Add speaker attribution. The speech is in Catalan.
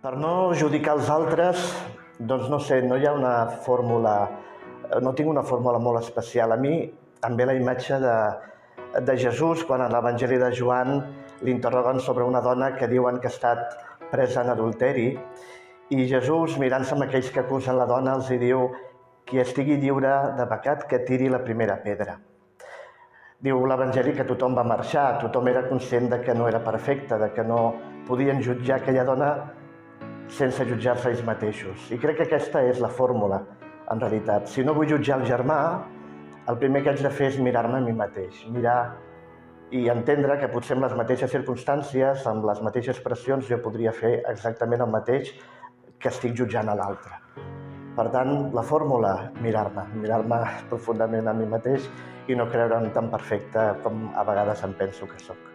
Speaker 1: Per no judicar els altres, doncs no sé, no hi ha una fórmula, no tinc una fórmula molt especial. A mi em ve la imatge de Jesús quan a l'Evangeli de Joan l'interroguen sobre una dona que diuen que ha estat presa en adulteri i Jesús, mirant-se amb aquells que acusen la dona, els diu: qui estigui lliure de pecat que tiri la primera pedra. Diu l'Evangeli que tothom va marxar, tothom era conscient de que no era perfecte, de que no podien jutjar aquella dona sense jutjar-se ells mateixos. I crec que aquesta és la fórmula, en realitat. Si no vull jutjar el germà, el primer que haig de fer és mirar-me a mi mateix, mirar i entendre que potser amb les mateixes circumstàncies, amb les mateixes pressions, jo podria fer exactament el mateix que estic jutjant a l'altre. Per tant, la fórmula, mirar-me profundament a mi mateix i no creure'm tan perfecte com a vegades em penso que sóc.